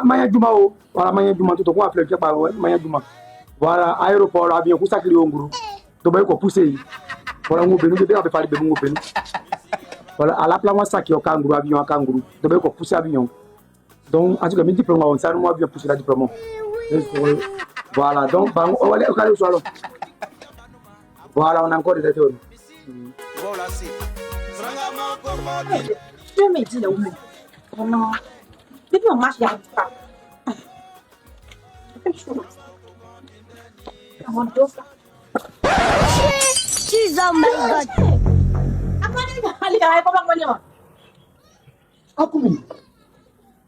Maya Juma wala Maya Juma to ko afle pa Maya Juma wala aéroport avion ku sakiri nguru to bay ko pousser wala ngo benu be fali be ngo benu wala ala plan wa sakio kanguru avion kanguru to bay ko pousser avion donc en tout cas mi diplôme on ça no avion pousser la diplôme voilà donc ba wala o kale so alors voilà on a encore des théories voilà c'est je me dis là où non depuis on marche il y a pas Jesus, oh my God. Apa ni? Halika, ay pa bang manyo? Aku ni.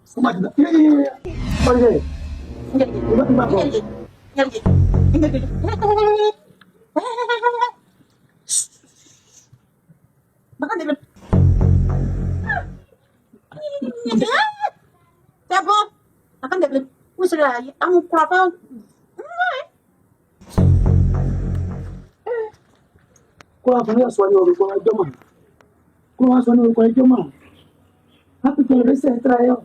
Semua dah. Ya. Boleh. Makan dulu. Siapa? Makan dulu. Usah ang kurapa. Kurapa ni aswani orang kau joma. Kurapa aswani orang kau joma. Apa tu rasa terayo?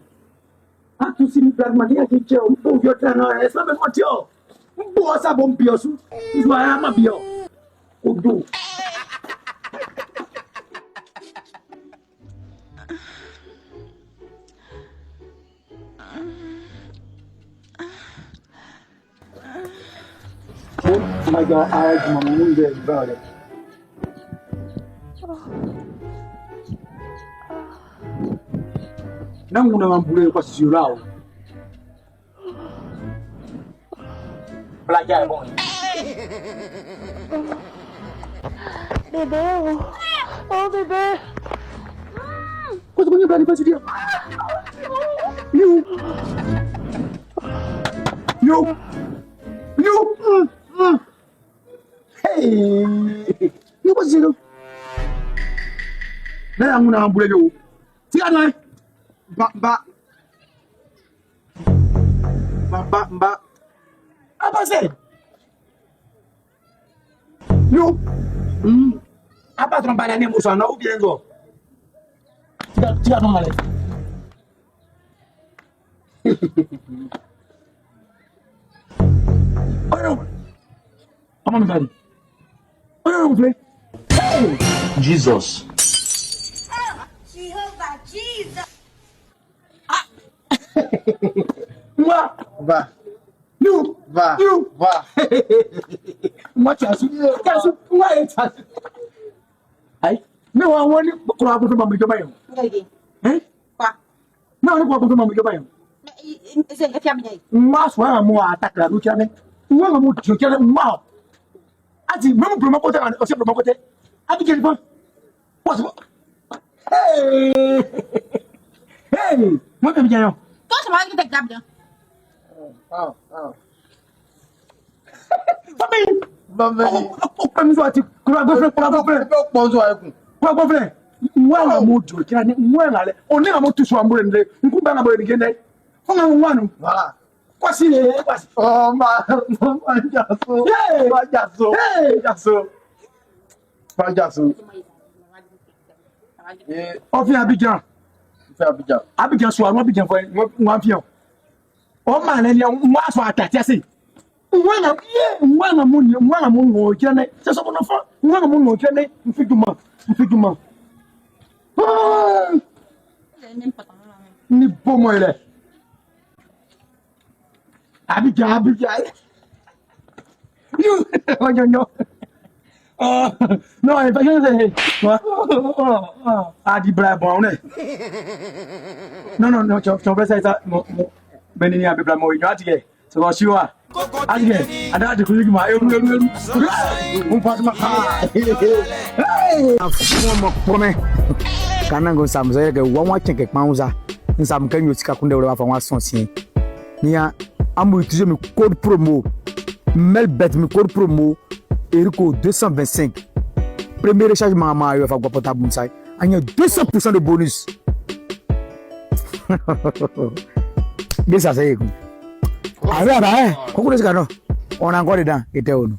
Aku sini pragmatik aja jauh. Bukan kerana esok memang jauh. Buat apa bom biosu? Jual apa bio? Udu. Naga ayat menunggu berada. Nang una mambule kwa siulao. Belajar bong. Bebe, oh bebe. Kau sebenarnya berani pasal dia. You. Hey. You pasal dia. Nang una mambule yo. Siapa ni? Mbak. Apa sih? Yo. Apa trompanya ni musuh nak ubi engo? Tidak normal. Ayo. Apa macam ni? Ayo play. Jesus. Jehovah, Jesus. Va. You. Moi chasu. Moi chasu. Ai. Não há um kurapa tu mampu coba yang. Lagi. Pak. Não kurapa tu mampu coba yang. Saya nggak siap ni. Mas wah mau atak lah tu cakap ni. Wah mau cakap mau. Aji, mau belum aku tengah. Saya belum aku tengah. Abi jadi apa? Pas. Hey. Mau kami jalan. Kau sama kita jam je. Bambi. Apa ni suatu? Kurapa boleh? Mwana mutu kila ni mwana le. Oni na mutu swambule nde. Nkumba na boye ngende. Fanga mwanu. Wala. Kwa sile kwa. Oh Jaso. On vient à Abidjan. fait Abidjan. Abidjan soit Abidjan foi un avion. O ma na ni mo aso atati ase. Mwana mun ngo kene. C'est ça mon enfant. Mwana mun ngo kene, mfiduma. Ni bomo ile. Abidjan. No. Oh, non, il pas ah, di bla bon, non, tu veux ça, ben il y a bla moi, tu as dit, c'est quoi, chua, ada de kulik ma, on passe ma promets kana ngo samza ke wa chenke kwanza nsam kanyo tika kunde wala fa wa sonsi nia amu utiliser mes code promo Melbet mes code promo Erico 225 premier rechargement ma yo fa gwa portable msai anya 200% de bonus bisa saya ko ara ba ko ko on a encore dedans était on